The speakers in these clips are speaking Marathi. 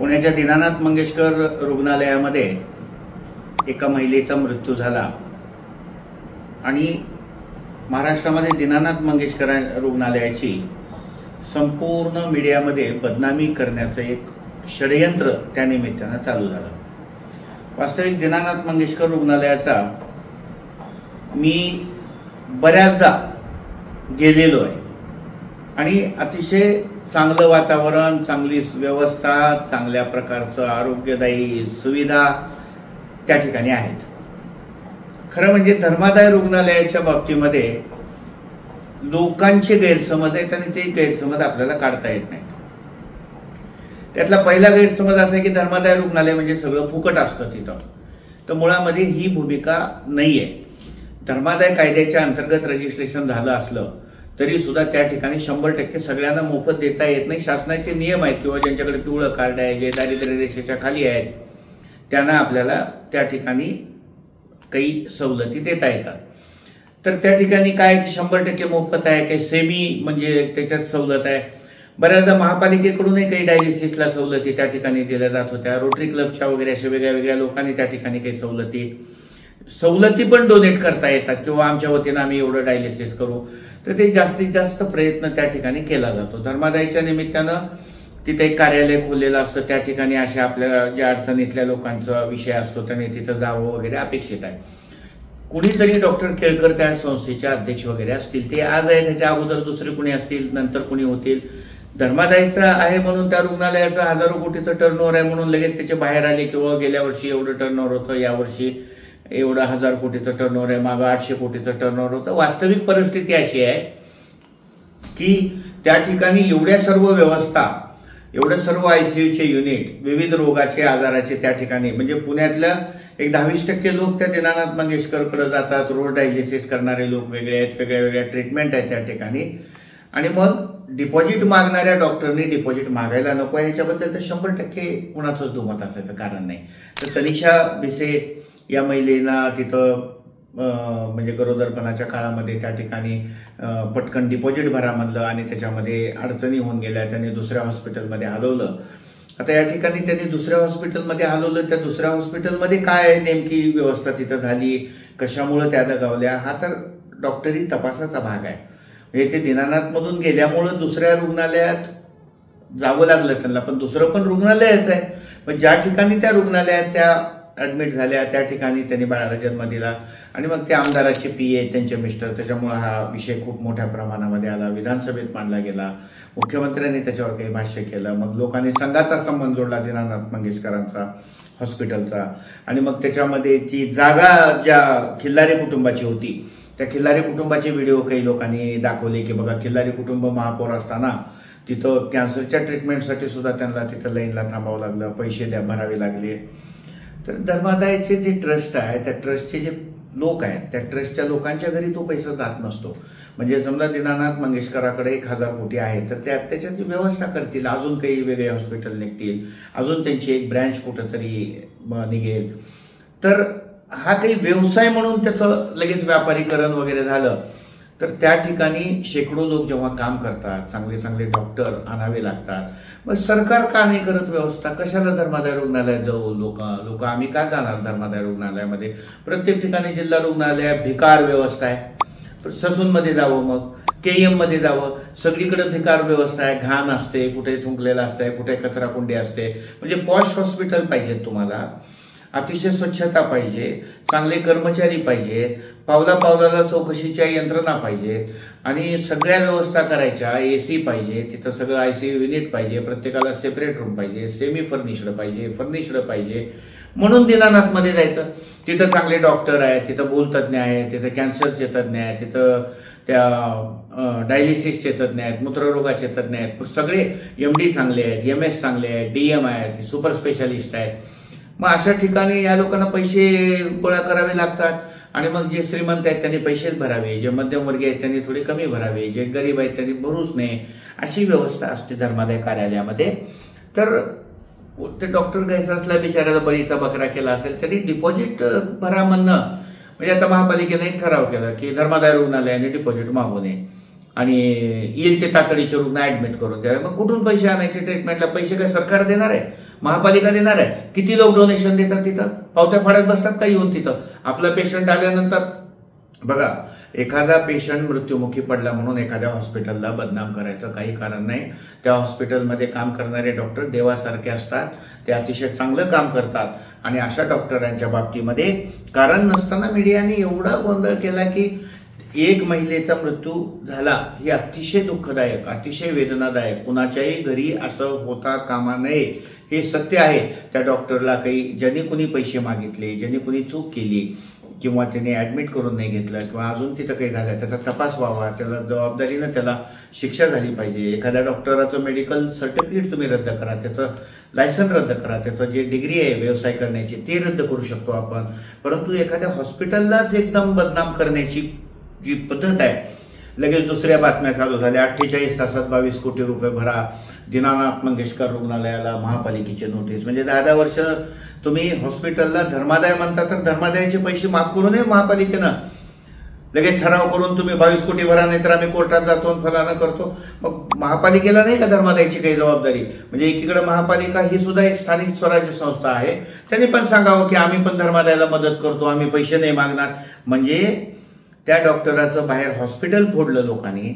पुण्याच्या दीनानाथ मंगेशकर रुग्णालयामध्ये एका महिलेचा मृत्यू झाला आणि महाराष्ट्रामध्ये दीनानाथ मंगेशकर रुग्णालयाची संपूर्ण मीडियामध्ये बदनामी करण्याचं एक षडयंत्र त्या निमित्तानं चालू झालं। वास्तविक दीनानाथ मंगेशकर रुग्णालयाचा मी बऱ्याचदा गेलेलो आहे आणि अतिशय चांगलं वातावरण, चांगली व्यवस्था, चांगल्या प्रकारचं आरोग्यदायी सुविधा त्या ठिकाणी आहेत। खरं म्हणजे धर्मादाय रुग्णालयाच्या बाबतीमध्ये लोकांचे गैरसमज आहेत आणि ते गैरसमज आपल्याला काढता येत नाहीत। त्यातला पहिला गैरसमज असा आहे की धर्मादाय रुग्णालय म्हणजे सगळं फुकट असतं तिथं, तर मुळामध्ये ही भूमिका नाहीये। धर्मादाय कायद्याच्या अंतर्गत रजिस्ट्रेशन झालं असलं तरी सुद्धा त्या ठिकाणी 100% सगळ्यांना मोफत देता येत नाही। शासनाचे नियम आहेत किंवा ज्यांच्याकडे पिवळं कार्ड आहे, जे दारिद्र्य रेषेच्या खाली आहेत, त्यांना आपल्याला त्या ठिकाणी काही सवलती देता येतात। तर त्या ठिकाणी काय की 100% मोफत आहे, काही सेमी म्हणजे त्याच्यात सवलत आहे। बऱ्याचदा महापालिकेकडूनही काही डायलिसिसला सवलती त्या ठिकाणी दिल्या जात होत्या। रोटरी क्लबच्या वगैरे अशा वेगळ्या वेगळ्या लोकांनी त्या ठिकाणी काही सवलती पण डोनेट करता येतात किंवा आमच्या वतीनं आम्ही एवढं डायलिसिस करू, तर ते जास्तीत जास्त प्रयत्न त्या ठिकाणी केला जातो। धर्मादायच्या निमित्तानं तिथे एक कार्यालय खोललेलं असतं, त्या ठिकाणी अशा आपल्या ज्या अडचणीतल्या लोकांचा विषय असतो त्यांनी तिथं जावं वगैरे अपेक्षित आहे। कुणीतरी डॉक्टर केळकर त्या संस्थेचे अध्यक्ष वगैरे असतील, ते आज आहे, त्याच्या अगोदर दुसरे कुणी असतील, नंतर कुणी होतील। धर्मादायचं आहे म्हणून त्या रुग्णालयाचं हजारो कोटीचं टर्नओव्हर आहे म्हणून लगेच त्याचे बाहेर आले किंवा गेल्या वर्षी एवढं टर्नओव्हर होतं, यावर्षी एवढं 1000 कोटीचं टर्नओव्हर आहे, मागं 800 कोटीचं टर्नओव्हर होतं। वास्तविक परिस्थिती अशी आहे की त्या ठिकाणी एवढ्या सर्व व्यवस्था, एवढं सर्व आयसीयूचे युनिट, विविध रोगाचे आजाराचे त्या ठिकाणी म्हणजे पुण्यातल्या एक 10-20% लोक त्या दीनानाथ मंगेशकरकडे जातात। रोज डायलिसिस करणारे लोक वेगळे आहेत, वेगळ्या वेगळ्या ट्रीटमेंट आहेत त्या ठिकाणी। आणि मग डिपॉझिट मागणाऱ्या डॉक्टरनी डिपॉझिट मागायला नको ह्याच्याबद्दल तर 100% कुणाचंच दुमत असायचं कारण नाही। तर तनिषा भिसे या महिलेला तिथं म्हणजे गरोदरपणाच्या काळामध्ये त्या ठिकाणी पटकन डिपॉझिट भरा म्हणलं आणि त्याच्यामध्ये अडचणी होऊन गेल्या, त्यांनी दुसऱ्या हॉस्पिटलमध्ये हलवलं। आता या ठिकाणी त्यांनी दुसऱ्या हॉस्पिटलमध्ये हलवलं, त्या दुसऱ्या हॉस्पिटलमध्ये काय नेमकी व्यवस्था तिथं झाली, कशामुळे त्या दगावल्या, हा तर डॉक्टरी तपासाचा भाग आहे। म्हणजे ते दीनानाथमधून गेल्यामुळं दुसऱ्या रुग्णालयात जावं लागलं त्यांना, पण दुसरं पण रुग्णालयच आहे। पण ज्या ठिकाणी त्या रुग्णालयात त्या ऍडमिट झाल्या त्या ठिकाणी त्यांनी बाळाला जन्म दिला आणि मग ते आमदाराचे PA त्यांचे मिस्टर, त्याच्यामुळे हा विषय खूप मोठ्या प्रमाणामध्ये आला, विधानसभेत मांडला गेला, मुख्यमंत्र्यांनी त्याच्यावर काही भाष्य केलं, मग लोकांनी संघाचा संबंध जोडला दीनानाथ मंगेशकरांचा हॉस्पिटलचा। आणि मग त्याच्यामध्ये ती जागा ज्या खिल्लारी कुटुंबाची होती, त्या खिल्लारी कुटुंबाचे व्हिडिओ काही लोकांनी दाखवले की बघा खिल्लारी कुटुंब महापौर असताना तिथं कॅन्सरच्या ट्रीटमेंटसाठी सुद्धा त्यांना तिथं लाईनला थांबावं लागलं, पैसे भरावे लागले। तर धर्मादायचे जे ट्रस्ट आहे, त्या ट्रस्टचे जे लोक आहेत, त्या ट्रस्टच्या लोकांच्या घरी तो पैसा जात नसतो। म्हणजे समजा दीनानाथ मंगेशकराकडे 1000 कोटी आहे तर त्याच्याची व्यवस्था करतील, अजून काही वेगळे हॉस्पिटल निघतील, अजून त्यांची एक ब्रँच कुठंतरी निघेल। तर हा काही व्यवसाय म्हणून त्याचं लगेच व्यापारीकरण वगैरे झालं तर त्या ठिकाणी शेकडो लोक जेव्हा काम करतात, चांगले चांगले डॉक्टर आणावे लागतात, मग सरकार का नाही करत व्यवस्था? कशाला धर्मादाय रुग्णालयात जाऊ लोक आम्ही का जाणार धर्मादाय रुग्णालयामध्ये? प्रत्येक ठिकाणी जिल्हा रुग्णालय भिकार व्यवस्था आहे, ससूनमध्ये जावं, मग KM मध्ये जावं, सगळीकडे भिकार व्यवस्था आहे, घाण असते, कुठे थुंकलेलं असतंय, कुठे कचरा कुंडी असते। म्हणजे पॉश हॉस्पिटल पाहिजेत तुम्हाला, अतिशय स्वच्छता पाहिजे, चांगले कर्मचारी पाहिजेत, पावला पावलाला चौकशीच्या यंत्रणा पाहिजेत आणि सगळ्या व्यवस्था करायच्या, AC पाहिजे, तिथं सगळं ICU युनिट पाहिजे, प्रत्येकाला सेपरेट रूम पाहिजे, सेमी फर्निश्ड पाहिजे। म्हणून दीनानाथमध्ये जायचं, तिथं चांगले डॉक्टर आहेत, तिथं भूलतज्ञ आहेत, तिथं कॅन्सरचे तज्ज्ञ आहेत, तिथं त्या डायलिसिसचे तज्ज्ञ आहेत, मूत्ररोगाचे तज्ज्ञ आहेत, सगळे MD चांगले आहेत, MS चांगले आहेत, DM आहेत, सुपर स्पेशालिस्ट आहेत। मग अशा ठिकाणी या लोकांना पैसे गोळा करावे लागतात आणि मग जे श्रीमंत आहेत त्यांनी पैसेच भरावे, जे मध्यमवर्गीय आहेत त्यांनी थोडे कमी भरावे, जे गरीब आहेत त्यांनी भरूच नये, अशी व्यवस्था असते धर्मादाय कार्यालयामध्ये। तर ते डॉक्टर गैसासला बिचाराला बळीचा बकरा केला असेल, त्यांनी डिपॉझिट भरा म्हणणं म्हणजे आता महापालिकेने एक ठराव केला की धर्मादाय रुग्णालयाने डिपॉझिट मागू नये आणि येईल ते तातडीचे रुग्ण ऍडमिट करून द्यावे। मग कुठून पैसे आणायचे ट्रीटमेंटला? पैसे काय सरकार देणार आहे? महापालिका देणार आहे? किती लोक डोनेशन देतात तिथं? पावत्या फाडत बसतात का येऊन तिथं? आपला पेशंट आल्यानंतर बघा, एखादा पेशंट मृत्युमुखी पडला म्हणून एखाद्या हॉस्पिटलला बदनाम करायचं काही कारण नाही. त्या हॉस्पिटलमध्ये काम करणारे डॉक्टर देवासारखे असतात, ते अतिशय चांगलं काम करतात. आणि अशा डॉक्टरांच्या बाबतीमध्ये कारण नसताना मीडियाने एवढा गोंधळ केला की एक महिलेचा मृत्यू झाला, ही अतिशय दुःखदायक, अतिशय वेदनादायक. कुणाच्याही घरी असं होता कामा नये, हे सत्य आहे. त्या डॉक्टरला काही ज्यांनी कुणी पैसे मागितले, ज्यांनी कुणी चूक केली किंवा त्याने ॲडमिट करून नाही घेतलं किंवा अजून तिथं काही झालं, त्याचा तपास व्हावा, त्याला जबाबदारीनं त्याला शिक्षा झाली पाहिजे. एखाद्या डॉक्टराचं मेडिकल सर्टिफिकेट तुम्ही रद्द करा, त्याचं लायसन रद्द करा, त्याचं जे डिग्री आहे व्यवसाय करण्याची ते रद्द करू शकतो आपण. परंतु एखाद्या हॉस्पिटललाच एकदम बदनाम करण्याची जी पद्धत आहे, लगेच दुसऱ्या बातम्या चालू झाल्या. 48 तासात 22 कोटी रुपये भरा, दीनानाथ मंगेशकर रुग्णालयाला महापालिकेची नोटीस. म्हणजे 10 वर्ष तुम्ही हॉस्पिटलला धर्मादाय म्हणता, तर धर्मादायाचे पैसे माफ करू नये महापालिकेनं. लगेच ठराव करून तुम्ही 22 कोटी भरा, नाही तर आम्ही कोर्टात जातो फलाना करतो. मग महापालिकेला नाही का धर्मादायाची काही जबाबदारी? म्हणजे एकीकडे महापालिका ही सुद्धा एक स्थानिक स्वराज्य संस्था आहे, त्यांनी पण सांगावं की आम्ही पण धर्मादायाला मदत करतो, आम्ही पैसे नाही मागणार. म्हणजे त्या डॉक्टराचं बाहेर हॉस्पिटल फोडलं लोकांनी.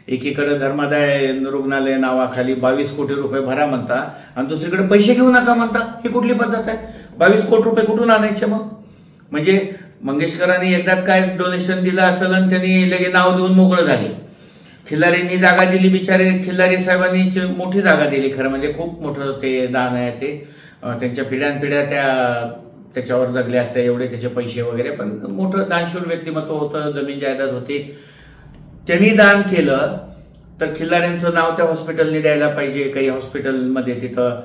एकीकडे धर्मादाय रुग्णालय नावाखाली 22 कोटी रुपये भरा म्हणता आणि दुसरीकडे पैसे घेऊ नका म्हणता. ही कुठली पद्धत आहे? 22 कोटी रुपये कुठून आणायचे मग? म्हणजे मंगेशकरांनी एकदाच काय डोनेशन दिलं असेल आणि त्यांनी लगेच नाव देऊन मोकळं झाले. खिल्लारींनी जागा दिली, बिचारे खिल्लारी साहेबांनी मोठी जागा दिली. खरं म्हणजे खूप मोठं ते दान आहे ते. त्यांच्या पिढ्यानपिढ्या त्याच्यावर जगले असते, एवढे त्याचे पैसे वगैरे, पण मोठं दानशूर व्यक्तिमत्व होतं, जमीन जायदाद होती. त्यांनी दान केलं तर खिल्लाऱ्यांचं नाव त्या हॉस्पिटलने द्यायला पाहिजे. काही हॉस्पिटलमध्ये तिथं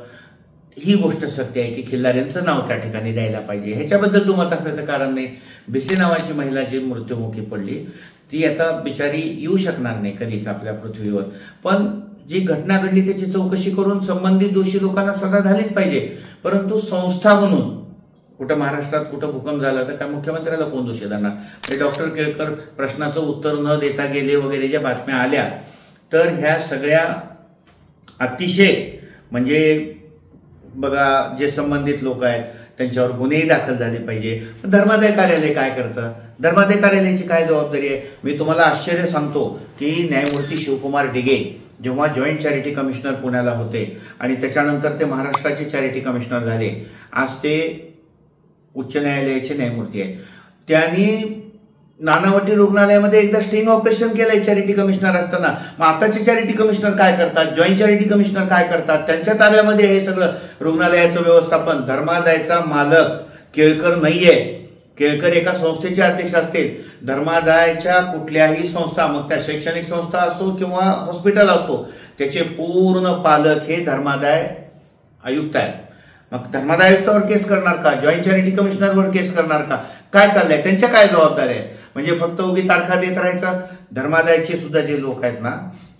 ही गोष्ट सत्य आहे की खिल्लाऱ्यांचं नाव त्या ठिकाणी द्यायला पाहिजे. ह्याच्याबद्दल दुमत असायचं कारण नाही. बिसी नावाची महिला जी मृत्युमुखी पडली, ती आता बिचारी येऊ शकणार नाही कधीच आपल्या पृथ्वीवर. पण जी घटना घडली त्याची चौकशी करून संबंधित दोषी लोकांना सजा झालीच पाहिजे. परंतु संस्था म्हणून कुठं महाराष्ट्रात कुठं भूकंप झाला तर काय मुख्यमंत्र्याला कोण दोषी धरणार? डॉक्टर केळकर प्रश्नाचं उत्तर न देता गेले वगैरे ज्या बातम्या आल्या, तर ह्या सगळ्या अतिशय म्हणजे बघा, जे संबंधित लोक आहेत त्यांच्यावर गुन्हेही दाखल झाले पाहिजे. धर्मादाय कार्यालय काय करतं? धर्मादाय कार्यालयाची काय जबाबदारी आहे? मी तुम्हाला आश्चर्य सांगतो की न्यायमूर्ती शिवकुमार डिगे जेव्हा जॉईंट चॅरिटी कमिशनर पुण्याला होते आणि त्याच्यानंतर ते महाराष्ट्राचे चॅरिटी कमिशनर झाले, आज ते उच्च न्यायालयाचे न्यायमूर्ती आहेत. त्यांनी नानावटी रुग्णालयामध्ये एकदा स्टिंग ऑपरेशन केलंय चॅरिटी कमिशनर असताना. मग आताचे चॅरिटी कमिशनर काय करतात? जॉईंट चॅरिटी कमिशनर काय करतात? त्यांच्या ताब्यामध्ये हे सगळं रुग्णालयाचं व्यवस्थापन. धर्मादायचा मालक केळकर नाहीये. केळकर एका संस्थेचे अध्यक्ष असतील. धर्मादायच्या कुठल्याही संस्था, मग त्या शैक्षणिक संस्था असो किंवा हॉस्पिटल असो, त्याचे पूर्ण पालक हे धर्मादाय आयुक्त आहेत. मग धर्मादाय आयुक्तावर केस करणार का? जॉईंट चॅरिटी कमिशनरवर केस करणार का? काय चाललंय? त्यांच्या काय जबाबदारी आहेत? म्हणजे फक्त उगी तारखा देत राहायचा. धर्मादायचे सुद्धा जे लोक आहेत ना,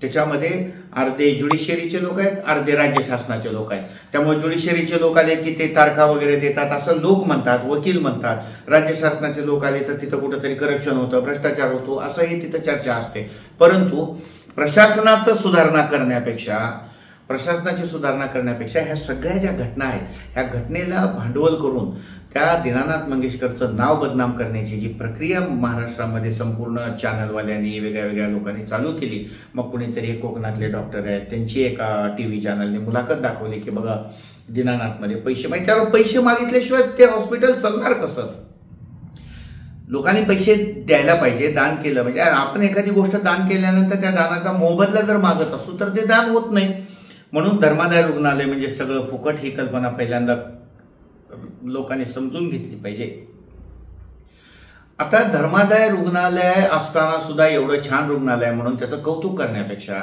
त्याच्यामध्ये अर्धे ज्युडिशियरीचे लोक आहेत, अर्धे राज्य शासनाचे लोक आहेत. त्यामुळे ज्युडिशियरीचे लोक आले की ते तारखा वगैरे देतात असं लोक म्हणतात, वकील म्हणतात. राज्य शासनाचे लोक आले तर तिथं कुठंतरी करप्शन होतं, भ्रष्टाचार होतो, असंही तिथं चर्चा असते. परंतु प्रशासनाची सुधारणा करण्यापेक्षा ह्या सगळ्या ज्या घटना आहेत, ह्या घटनेला भांडवल करून त्या दीनानाथ मंगेशकरचं नाव बदनाम करण्याची जी प्रक्रिया महाराष्ट्रामध्ये संपूर्ण चॅनलवाल्यांनी, वेगळ्या वेगळ्या लोकांनी चालू केली. मग कुणीतरी कोकणातले डॉक्टर आहेत, त्यांची एका TV चॅनलने मुलाखत दाखवली की बघा दीनानाथमध्ये पैसे, म्हणजे त्यावर पैसे मागितल्याशिवाय ते हॉस्पिटल चालणार कसं? लोकांनी पैसे द्यायला पाहिजे. दान केलं म्हणजे आपण एखादी गोष्ट दान केल्यानंतर त्या दानाचा मोबदला जर मागत असू तर ते दान होत नाही. म्हणून धर्मादाय रुग्णालय म्हणजे सगळं फुकट, ही कल्पना पहिल्यांदा लोकांनी समजून घेतली पाहिजे. आता धर्मादाय रुग्णालय असताना सुद्धा एवढं छान रुग्णालय म्हणून त्याचं कौतुक करण्यापेक्षा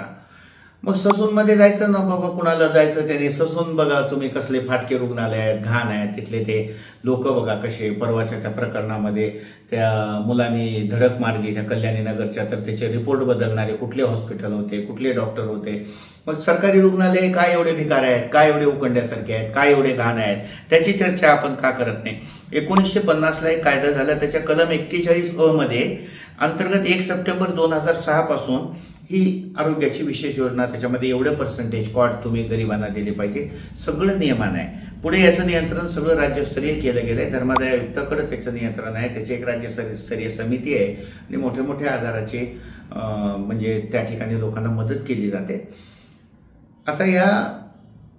मग ससूनमध्ये जायचं ना बाबा, कुणाला जायचं त्याने. ससून बघा तुम्ही कसले फाटके रुग्णालय आहेत, घाण आहेत तिथले. ते लोक बघा कसे. परवाच्या त्या प्रकरणामध्ये त्या मुलांनी धडक मारली त्या कल्याणी नगरच्या, तर त्याचे रिपोर्ट बदलणारे कुठले हॉस्पिटल होते, कुठले डॉक्टर होते. मग सरकारी रुग्णालय काय एवढे भिकार आहेत, काय एवढे उकंड्यासारखे आहेत, काय एवढे घाण आहेत, त्याची चर्चा आपण का करत नाही? 1950ला एक कायदा झाला, त्याच्या कलम 41 अ मध्ये अंतर्गत 1 सप्टेंबर 2006 पासून ही आरोग्याची विशेष योजना, त्याच्यामध्ये एवढे पर्सेंटेज कॉट तुम्ही गरिबांना दिले पाहिजे, सगळं नियमान आहे. पुढे याचं नियंत्रण सगळं राज्यस्तरीय केलं गेलं आहे. धर्मादाय आयुक्ताकडे त्याचं नियंत्रण आहे, त्याची एक राज्यस्तरीय समिती आहे आणि मोठ्या मोठ्या आजाराचे म्हणजे त्या ठिकाणी लोकांना मदत केली जाते. आता या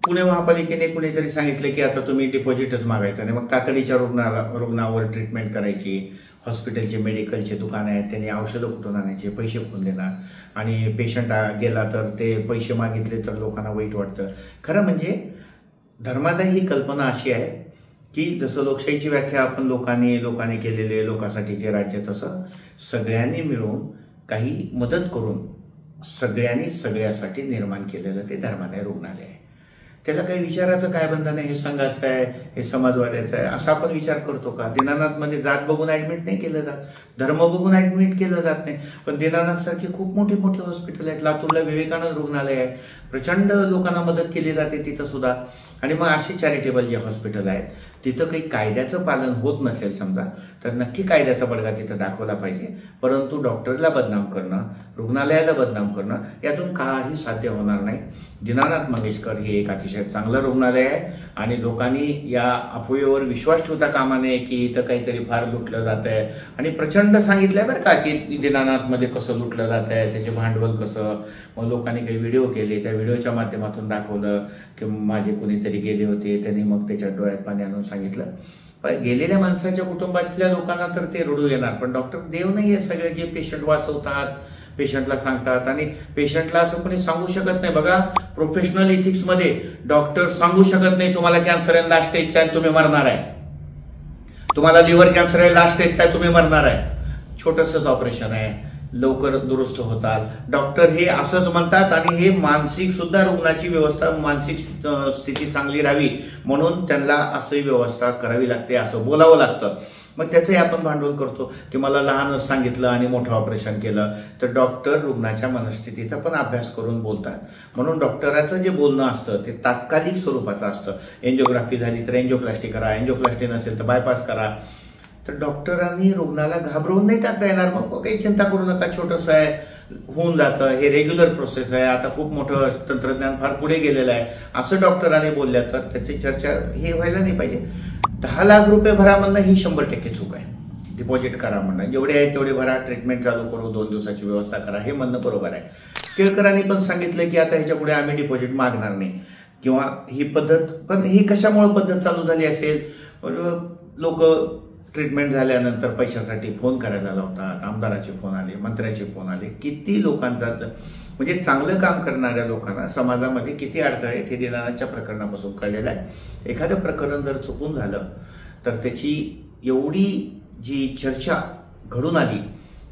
पुणे महापालिकेने कुणीतरी सांगितलं की आता तुम्ही डिपॉझिटच मागायचं नाही, मग तातडीच्या रुग्णावर ट्रीटमेंट करायची, हॉस्पिटलचे मेडिकलचे दुकान आहेत, त्यांनी औषधं कुठून आणायचे, पैसे कुठून देणार, आणि पेशंट गेला तर ते पैसे मागितले तर लोकांना वाईट वाटतं. खरं म्हणजे धर्मादाय ही कल्पना अशी आहे की जसं लोकशाहीची व्याख्या आपण लोकांनी केलेले लोकांसाठीचे राज्य, तसं सगळ्यांनी मिळून काही मदत करून सगळ्यांनी सगळ्यासाठी निर्माण केलेलं ते धर्मादाय रुग्णालय आहे. त्याला काही विचाराचं काय बंधन आहे, हे संघाचं आहे, हे समाजवाद्याचं आहे, असा आपण विचार करतो का? दीनानाथमध्ये जात बघून ॲडमिट नाही केलं जात, धर्म बघून ॲडमिट केलं जात नाही. पण दीनानाथसारखे खूप मोठे मोठे हॉस्पिटल आहेत. लातूरला विवेकानंद रुग्णालय आहे, प्रचंड लोकांना मदत केली जाते तिथं सुद्धा. आणि मग अशी चॅरिटेबल जे हॉस्पिटल आहेत तिथं काही कायद्याचं पालन होत नसेल समजा, तर नक्की कायद्याचा बडगा तिथं दाखवला पाहिजे. परंतु डॉक्टरला बदनाम करणं, रुग्णालयाला बदनाम करणं, यातून काही साध्य होणार नाही. दीनानाथ मंगेशकर हे एक अतिशय चांगलं रुग्णालय आहे आणि लोकांनी या अफवेवर विश्वास ठेवता कामा नये की इथं काहीतरी फार लुटलं जात आहे. आणि प्रचंड सांगितलंय बरं का की दीनानाथमध्ये कसं लुटलं जात आहे, त्याचे भांडवल कसं. मग लोकांनी काही व्हिडिओ केले, त्या व्हिडिओच्या माध्यमातून दाखवलं की माझे कोणीतरी गेले होते, त्यांनी मग त्याच्या डोळ्यात पाणी आणून सांगितलं. पण गेलेल्या माणसाच्या कुटुंबातल्या लोकांना तर ते रडू येणार, पण डॉक्टर देव नाही आहे सगळे जे पेशंट वाचवतात, पेशंटला सांगतात. आणि पेशंटला असं कोणी सांगू शकत नाही. बघा, प्रोफेशनल इथिक्समध्ये डॉक्टर सांगू शकत नाही तुम्हाला कॅन्सर आहे, लास्ट स्टेजचा आहे, तुम्ही मरणार आहे, तुम्हाला लिव्हर कॅन्सर आहे, लास्ट स्टेजचा आहे, तुम्ही मरणार आहे, छोटंसंच ऑपरेशन आहे, लवकर दुरुस्त होतात. डॉक्टर हे असंच म्हणतात. आणि हे मानसिक सुद्धा रुग्णाची व्यवस्था, मानसिक स्थिती चांगली राहावी म्हणून त्यांना असंही व्यवस्था करावी लागते, असं बोलावं लागतं. मग त्याचंही आपण भांडवल करतो की मला लहानच सांगितलं आणि मोठं ऑपरेशन केलं. तर डॉक्टर रुग्णाच्या मनस्थितीचा पण अभ्यास करून बोलतात. म्हणून डॉक्टराचं जे बोलणं असतं ते तात्कालिक स्वरूपाचं असतं. एन्जिओग्राफी झाली तर एन्जिओप्लास्टी करा, एन्जिओप्लास्टी नसेल तर बायपास करा. तर डॉक्टरांनी रुग्णाला घाबरवून नाही टाकता येणार. मग काही चिंता करू नका, छोटंसं आहे, होऊन जातं, हे रेग्युलर प्रोसेस आहे, आता खूप मोठं तंत्रज्ञान फार पुढे गेलेलं आहे, असं डॉक्टरांनी बोलल्या तर त्याची चर्चा हे व्हायला नाही पाहिजे. 10 लाख रुपये भरा म्हणणं ही 100% चूक आहे. डिपॉझिट करा म्हणणं, जेवढे आहे तेवढे भरा, ट्रीटमेंट चालू करू, 2 दिवसाची व्यवस्था करा, हे म्हणणं बरोबर आहे. केळकरांनी पण सांगितलं की आता ह्याच्या पुढे आम्ही डिपॉझिट मागणार नाही, किंवा ही पद्धत. पण ही कशामुळे पद्धत चालू झाली असेल? लोक ट्रीटमेंट झाल्यानंतर पैशासाठी फोन करायला लावतात, आमदाराचे फोन आले, मंत्र्याचे फोन आले, किती लोकांचा, म्हणजे चांगलं काम करणाऱ्या लोकांना समाजामध्ये किती अडथळे हे दीनानाथच्या प्रकरणापासून कळलेलं आहे. एखादं प्रकरण जर चुकून झालं तर त्याची एवढी जी चर्चा घडून आली,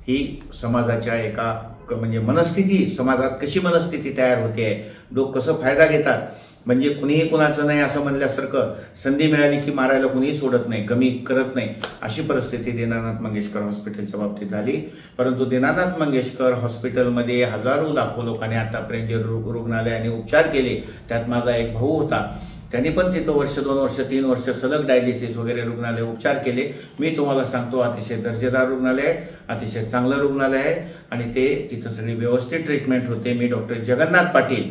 ही समाजाच्या एका म्हणजे मनस्थिती, समाजात कशी मनस्थिती तयार होते आहे, लोक कसं फायदा घेतात, म्हणजे कुणीही कुणाचं नाही असं म्हणल्यासारखं, संधी मिळाली की मारायला कुणीही सोडत नाही, कमी करत नाही, अशी परिस्थिती दीनानाथ मंगेशकर हॉस्पिटलच्या बाबतीत झाली. परंतु दीनानाथ मंगेशकर हॉस्पिटलमध्ये हजारो लाखो लोकांनी आतापर्यंत जे रुग्णालयाने उपचार केले, त्यात माझा एक भाऊ होता, त्यांनी पण तिथं वर्ष, 2 वर्ष, 3 वर्ष सलग डायलिसिस वगैरे रुग्णालय उपचार केले. मी तुम्हाला सांगतो, अतिशय दर्जेदार रुग्णालय आहे, अतिशय चांगलं रुग्णालय आहे आणि ते तिथं सगळी व्यवस्थित ट्रीटमेंट होते. मी डॉक्टर जगन्नाथ पाटील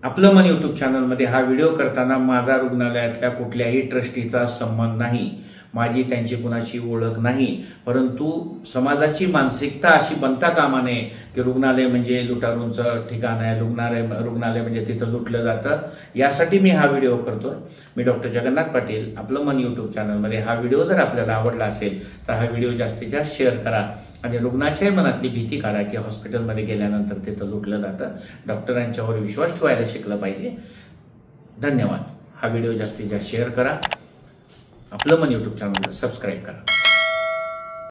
आपलं मन यूट्यूब चॅनलमध्ये हा व्हिडिओ करताना माझा रुग्णालयातल्या कुठल्याही ट्रस्टीचा संबंध नाही, माझी त्यांची कुणाची ओळख नाही. परंतु समाजाची मानसिकता अशी बनता कामा नये की रुग्णालय म्हणजे लुटारूंचं ठिकाण आहे, रुग्णालय म्हणजे तिथं लुटलं जातं. यासाठी मी हा व्हिडिओ करतो. मी डॉक्टर जगन्नाथ पाटील आपलं मन यूट्यूब चॅनलमध्ये हा व्हिडिओ जर आपल्याला आवडला असेल तर हा व्हिडिओ जास्तीत जास्त शेअर करा आणि रुग्णाच्याही मनातली भीती काढा की हॉस्पिटलमध्ये गेल्यानंतर तिथं लुटलं जातं. डॉक्टरांच्यावर विश्वास ठेवायला शिकलं पाहिजे. धन्यवाद. हा व्हिडिओ जास्तीत जास्त शेअर करा. आपलं मन यूट्यूब चॅनल सबस्क्राईब करा.